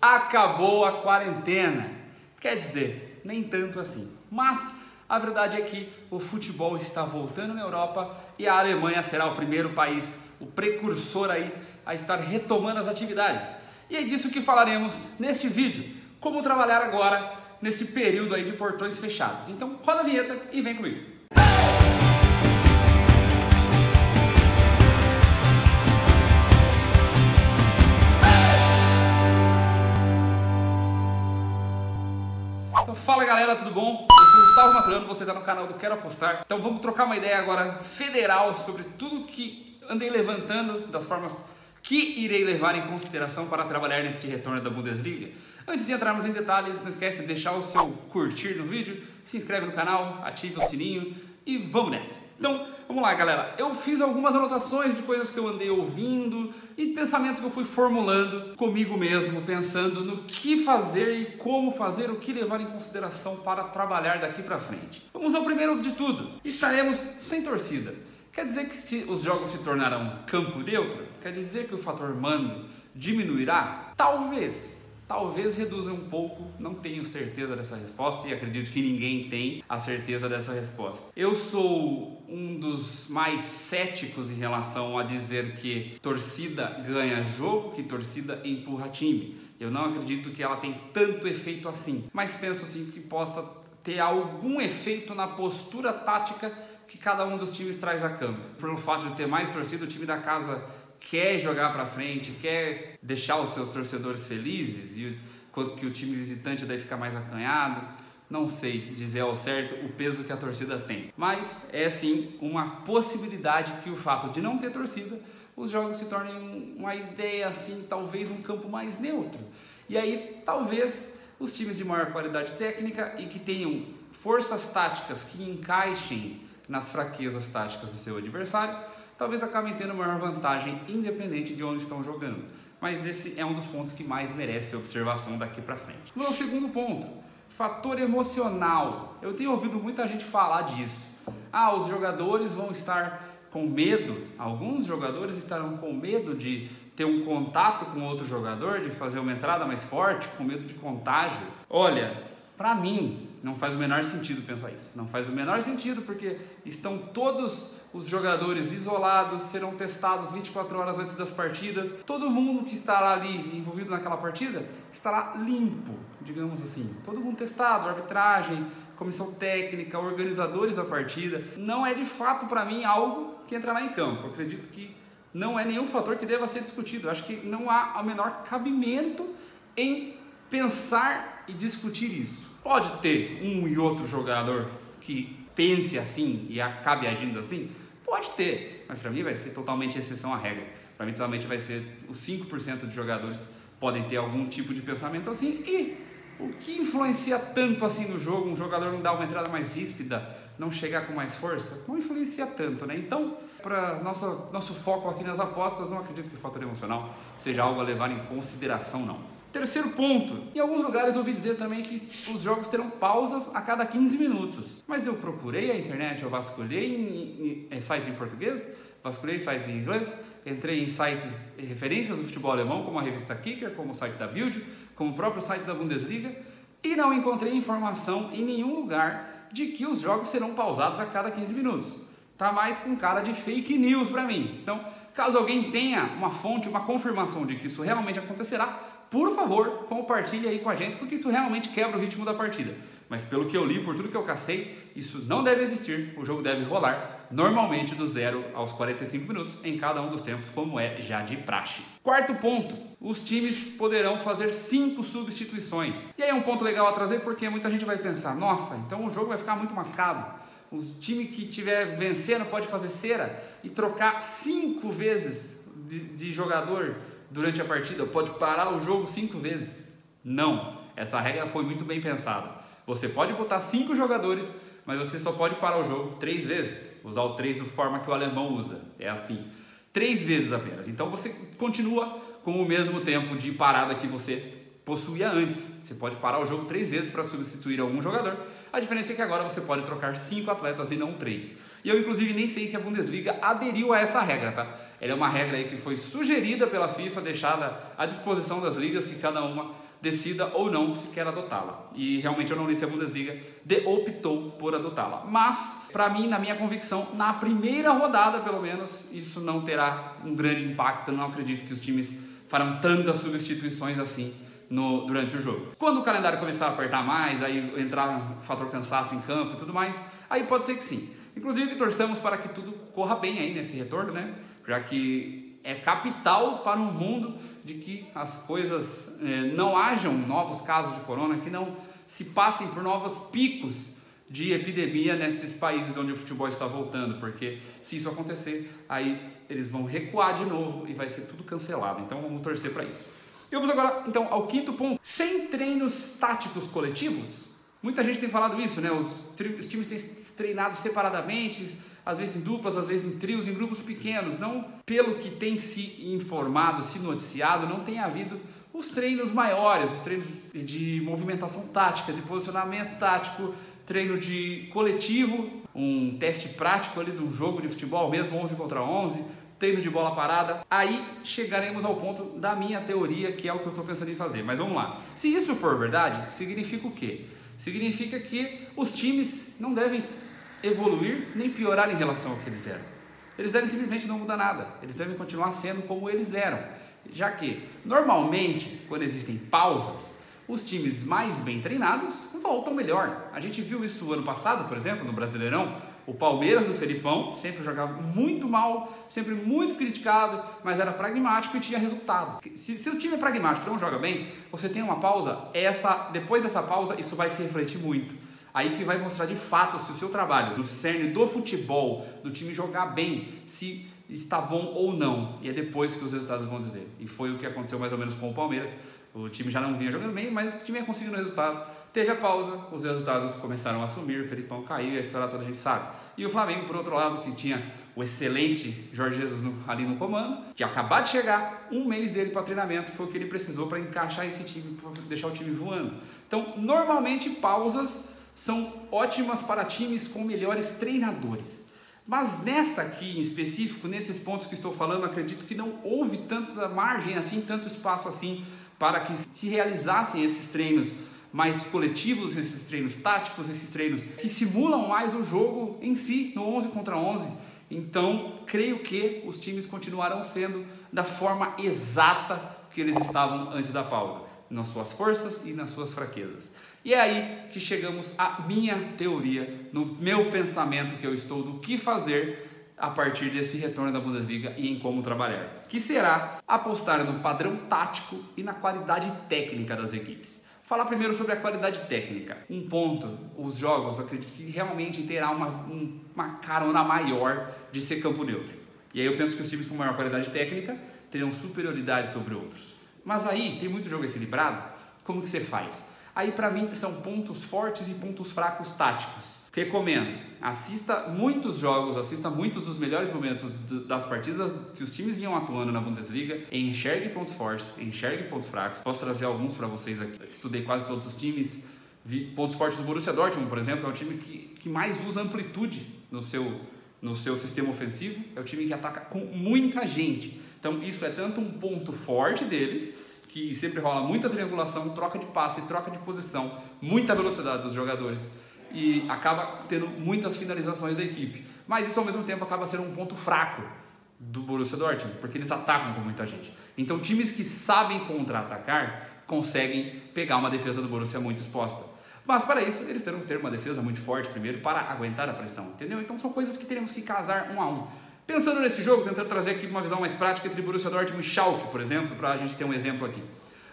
Acabou a quarentena. Quer dizer, nem tanto assim. Mas a verdade é que o futebol está voltando na Europa e a Alemanha será o primeiro país, o precursor aí, a estar retomando as atividades. E é disso que falaremos neste vídeo. Como trabalhar agora nesse período aí de portões fechados. Então roda a vinheta e vem comigo. Então, fala galera, tudo bom? Eu sou o Gustavo Maturano, você está no canal do Quero Apostar. Então vamos trocar uma ideia agora federal sobre tudo que andei levantando, das formas que irei levar em consideração para trabalhar neste retorno da Bundesliga. Antes de entrarmos em detalhes, não esquece de deixar o seu curtir no vídeo, se inscreve no canal, ative o sininho e vamos nessa. Então, vamos lá galera, eu fiz algumas anotações de coisas que eu andei ouvindo e pensamentos que eu fui formulando comigo mesmo, pensando no que fazer e como fazer, o que levar em consideração para trabalhar daqui para frente. Vamos ao primeiro de tudo, estaremos sem torcida. Quer dizer que se os jogos se tornarão campo neutro? Quer dizer que o fator mando diminuirá? Talvez reduza um pouco, não tenho certeza dessa resposta e acredito que ninguém tem a certeza dessa resposta. Eu sou um dos mais céticos em relação a dizer que torcida ganha jogo, que torcida empurra time. Eu não acredito que ela tem tanto efeito assim, mas penso assim que possa ter algum efeito na postura tática que cada um dos times traz a campo. Pelo fato de ter mais torcida, o time da casa quer jogar para frente, quer deixar os seus torcedores felizes, e quanto que o time visitante daí fica mais acanhado, não sei dizer ao certo o peso que a torcida tem. Mas é sim uma possibilidade que o fato de não ter torcida, os jogos se tornem uma ideia assim, talvez um campo mais neutro. E aí talvez os times de maior qualidade técnica e que tenham forças táticas que encaixem nas fraquezas táticas do seu adversário, talvez acabem tendo maior vantagem independente de onde estão jogando. Mas esse é um dos pontos que mais merece observação daqui para frente. No segundo ponto, fator emocional. Eu tenho ouvido muita gente falar disso. Os jogadores vão estar com medo, alguns jogadores estarão com medo de ter um contato com outro jogador, de fazer uma entrada mais forte, com medo de contágio. Olha, para mim não faz o menor sentido pensar isso. Não faz o menor sentido porque estão todos os jogadores isolados, serão testados 24 horas antes das partidas. Todo mundo que estará ali envolvido naquela partida estará limpo, digamos assim. Todo mundo testado, arbitragem, comissão técnica, organizadores da partida. Não é de fato para mim algo que entrará em campo. Eu acredito que não é nenhum fator que deva ser discutido. Eu acho que não há o menor cabimento em pensar e discutir isso. Pode ter um e outro jogador que pense assim e acabe agindo assim? Pode ter, mas para mim vai ser totalmente exceção à regra. Para mim totalmente vai ser os 5% de jogadores podem ter algum tipo de pensamento assim. E o que influencia tanto assim no jogo, um jogador não dar uma entrada mais ríspida, não chegar com mais força, não influencia tanto, né? Então, para nosso foco aqui nas apostas, não acredito que o fator emocional seja algo a levar em consideração, não. Terceiro ponto, em alguns lugares eu ouvi dizer também que os jogos terão pausas a cada 15 minutos. Mas eu procurei a internet, eu vasculhei em sites em português, vasculhei em sites em inglês, entrei em sites referências do futebol alemão, como a revista Kicker, como o site da Bild, como o próprio site da Bundesliga, e não encontrei informação em nenhum lugar de que os jogos serão pausados a cada 15 minutos. Tá mais com cara de fake news para mim. Então, caso alguém tenha uma fonte, uma confirmação de que isso realmente acontecerá, por favor, compartilhe aí com a gente, porque isso realmente quebra o ritmo da partida. Mas pelo que eu li, por tudo que eu cacei, isso não deve existir. O jogo deve rolar normalmente do 0 aos 45 minutos em cada um dos tempos, como é já de praxe. Quarto ponto, os times poderão fazer 5 substituições. E aí é um ponto legal a trazer, porque muita gente vai pensar, nossa, então o jogo vai ficar muito mascado. O time que estiver vencendo pode fazer cera e trocar 5 vezes de jogador durante a partida, pode parar o jogo 5 vezes. Não, essa regra foi muito bem pensada. Você pode botar 5 jogadores, mas você só pode parar o jogo 3 vezes. Usar o 3 da forma que o alemão usa, é assim, 3 vezes apenas. Então você continua com o mesmo tempo de parada que você possuía antes. Você pode parar o jogo 3 vezes para substituir algum jogador. A diferença é que agora você pode trocar 5 atletas e não 3. E eu inclusive nem sei se a Bundesliga aderiu a essa regra, tá? Ela é uma regra aí que foi sugerida pela FIFA, deixada à disposição das ligas, que cada uma decida ou não se quer adotá-la. E realmente eu não li se a Bundesliga optou por adotá-la. Mas, para mim, na minha convicção, na primeira rodada, pelo menos, isso não terá um grande impacto. Eu não acredito que os times farão tantas substituições assim durante o jogo. Quando o calendário começar a apertar mais, aí entrar o fator cansaço em campo e tudo mais, aí pode ser que sim. Inclusive, torçamos para que tudo corra bem aí nesse retorno, né? Já que é capital para um mundo de que as coisas não hajam novos casos de corona, que não se passem por novos picos de epidemia nesses países onde o futebol está voltando, porque se isso acontecer, aí eles vão recuar de novo e vai ser tudo cancelado. Então vamos torcer para isso. E vamos agora então ao quinto ponto. Sem treinos táticos coletivos, muita gente tem falado isso, né? Os times têm treinado separadamente, às vezes em duplas, às vezes em trios, em grupos pequenos. Não, pelo que tem se informado, se noticiado, não tem havido os treinos maiores, os treinos de movimentação tática, de posicionamento tático, treino de coletivo, um teste prático ali de um jogo de futebol mesmo, 11 contra 11, treino de bola parada. Aí chegaremos ao ponto da minha teoria, que é o que eu estou pensando em fazer. Mas vamos lá. Se isso for verdade, significa o quê? Significa que os times não devem evoluir nem piorar em relação ao que eles eram. Eles devem simplesmente não mudar nada. Eles devem continuar sendo como eles eram. Já que, normalmente, quando existem pausas, os times mais bem treinados voltam melhor. A gente viu isso ano passado, por exemplo, no Brasileirão. O Palmeiras do Felipão sempre jogava muito mal, sempre muito criticado, mas era pragmático e tinha resultado. Se o time é pragmático e não joga bem, você tem uma pausa, depois dessa pausa isso vai se refletir muito. Aí que vai mostrar de fato se o seu trabalho, no cerne do futebol, do time jogar bem, se está bom ou não. E é depois que os resultados vão dizer. E foi o que aconteceu mais ou menos com o Palmeiras. O time já não vinha jogando bem, mas o time ia conseguindo o resultado. Teve a pausa, os resultados começaram a assumir, o Felipão caiu e a história toda a gente sabe. E o Flamengo, por outro lado, que tinha o excelente Jorge Jesus ali no comando, que acabou de chegar, um mês dele para treinamento, foi o que ele precisou para encaixar esse time, para deixar o time voando. Então, normalmente, pausas são ótimas para times com melhores treinadores. Mas nessa aqui em específico, nesses pontos que estou falando, acredito que não houve tanta margem assim, tanto espaço assim, para que se realizassem esses treinos mais coletivos, esses treinos táticos, esses treinos que simulam mais o jogo em si, no 11 contra 11. Então, creio que os times continuarão sendo da forma exata que eles estavam antes da pausa, nas suas forças e nas suas fraquezas. E é aí que chegamos à minha teoria, no meu pensamento que eu estou do que fazer a partir desse retorno da Bundesliga e em como trabalhar, que será apostar no padrão tático e na qualidade técnica das equipes. Falar primeiro sobre a qualidade técnica. Um ponto, os jogos, eu acredito que realmente terá uma carona maior de ser campo neutro. E aí eu penso que os times com maior qualidade técnica terão superioridade sobre outros. Mas aí, tem muito jogo equilibrado, como que você faz? Aí para mim são pontos fortes e pontos fracos táticos. Recomendo, assista muitos jogos, assista muitos dos melhores momentos das partidas que os times vinham atuando na Bundesliga, enxergue pontos fortes, enxergue pontos fracos. Posso trazer alguns para vocês aqui. Estudei quase todos os times, vi pontos fortes do Borussia Dortmund, por exemplo, é um time que mais usa amplitude no seu sistema ofensivo, é o time que ataca com muita gente. Então isso é tanto um ponto forte deles, que sempre rola muita triangulação, troca de passe, troca de posição, muita velocidade dos jogadores e acaba tendo muitas finalizações da equipe. Mas isso ao mesmo tempo acaba sendo um ponto fraco do Borussia Dortmund, porque eles atacam com muita gente. Então times que sabem contra-atacar conseguem pegar uma defesa do Borussia muito exposta. Mas para isso eles terão que ter uma defesa muito forte primeiro para aguentar a pressão, entendeu? Então são coisas que teremos que casar um a um. Pensando nesse jogo, tentando trazer aqui uma visão mais prática entre Borussia Dortmund e Schalke, por exemplo, para a gente ter um exemplo aqui.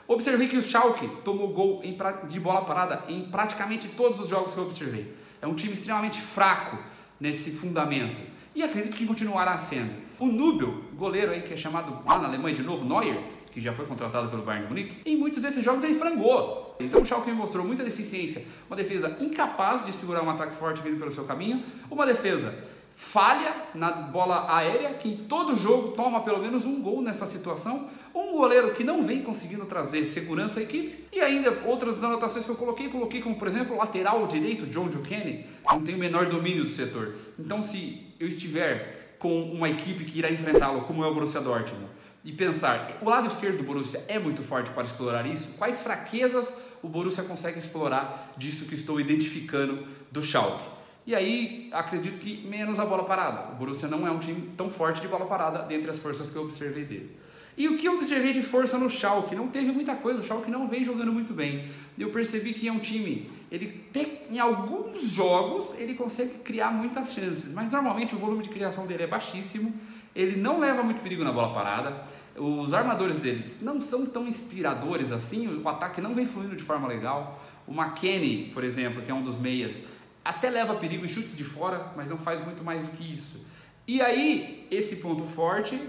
Observei que o Schalke tomou gol de bola parada em praticamente todos os jogos que eu observei. É um time extremamente fraco nesse fundamento e acredito que continuará sendo. O Nubel, goleiro aí que é chamado lá na Alemanha de novo, Neuer, que já foi contratado pelo Bayern de Munique, em muitos desses jogos ele frangou. Então o Schalke mostrou muita deficiência, uma defesa incapaz de segurar um ataque forte vindo pelo seu caminho, uma defesa falha na bola aérea, que todo jogo toma pelo menos um gol nessa situação, um goleiro que não vem conseguindo trazer segurança à equipe, e ainda outras anotações que eu coloquei como por exemplo o lateral direito, John Buchanan, não tem o menor domínio do setor. Então se eu estiver com uma equipe que irá enfrentá-lo, como é o Borussia Dortmund, e pensar, o lado esquerdo do Borussia é muito forte para explorar isso? Quais fraquezas o Borussia consegue explorar disso que estou identificando do Schalke? E aí, acredito que menos a bola parada. O Borussia não é um time tão forte de bola parada dentre as forças que eu observei dele. E o que eu observei de força no Schalke? Não teve muita coisa, o Schalke não vem jogando muito bem. Eu percebi que é um time, em alguns jogos, ele consegue criar muitas chances, mas normalmente o volume de criação dele é baixíssimo, ele não leva muito perigo na bola parada, os armadores deles não são tão inspiradores assim, o ataque não vem fluindo de forma legal. O McKennie, por exemplo, que é um dos meias, até leva perigo em chutes de fora, mas não faz muito mais do que isso. E aí, esse ponto forte,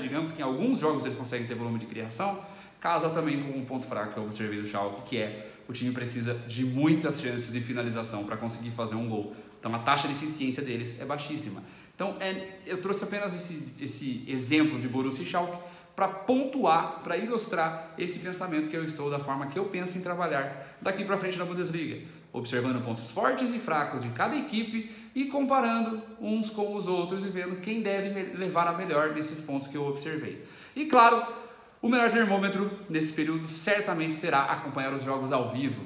digamos que em alguns jogos eles conseguem ter volume de criação, casa também com um ponto fraco que eu observei do Schalke, que é o time precisa de muitas chances de finalização para conseguir fazer um gol. Então a taxa de eficiência deles é baixíssima. Então eu trouxe apenas esse exemplo de Borussia e Schalke para pontuar, para ilustrar esse pensamento que eu estou, da forma que eu penso em trabalhar daqui para frente na Bundesliga, observando pontos fortes e fracos de cada equipe e comparando uns com os outros e vendo quem deve levar a melhor nesses pontos que eu observei. E claro, o melhor termômetro nesse período certamente será acompanhar os jogos ao vivo,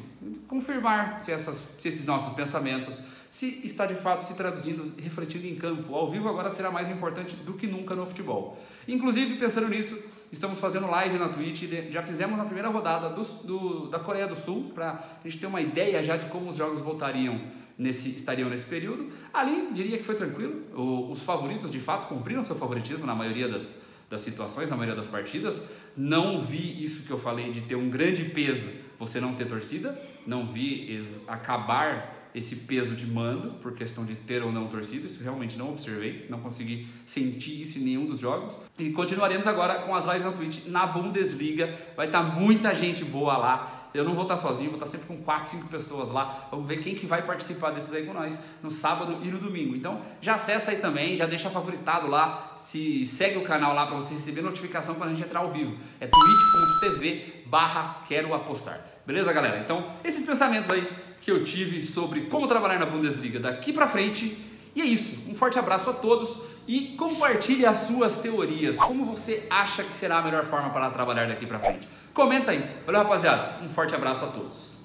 confirmar se esses nossos pensamentos se está de fato se traduzindo e refletindo em campo. Ao vivo agora será mais importante do que nunca no futebol. Inclusive, pensando nisso, estamos fazendo live na Twitch, já fizemos a primeira rodada da Coreia do Sul, para a gente ter uma ideia já de como os jogos estariam nesse período. Ali, diria que foi tranquilo, os favoritos de fato cumpriram seu favoritismo na maioria das situações, na maioria das partidas. Não vi isso que eu falei de ter um grande peso, você não ter torcida, não vi acabar esse peso de mando por questão de ter ou não torcida, isso realmente não observei, não consegui sentir isso em nenhum dos jogos. E continuaremos agora com as lives na Twitch na Bundesliga, vai estar muita gente boa lá, eu não vou estar sozinho, vou estar sempre com 4, 5 pessoas lá, vamos ver quem que vai participar desses aí com nós no sábado e no domingo. Então já acessa aí também, já deixa favoritado lá, segue o canal lá para você receber notificação quando a gente entrar ao vivo, é twitch.tv/queroapostar. Beleza, galera? Então esses pensamentos aí que eu tive sobre como trabalhar na Bundesliga daqui pra frente. E é isso, um forte abraço a todos e compartilhe as suas teorias. Como você acha que será a melhor forma para trabalhar daqui pra frente? Comenta aí. Valeu, rapaziada. Um forte abraço a todos.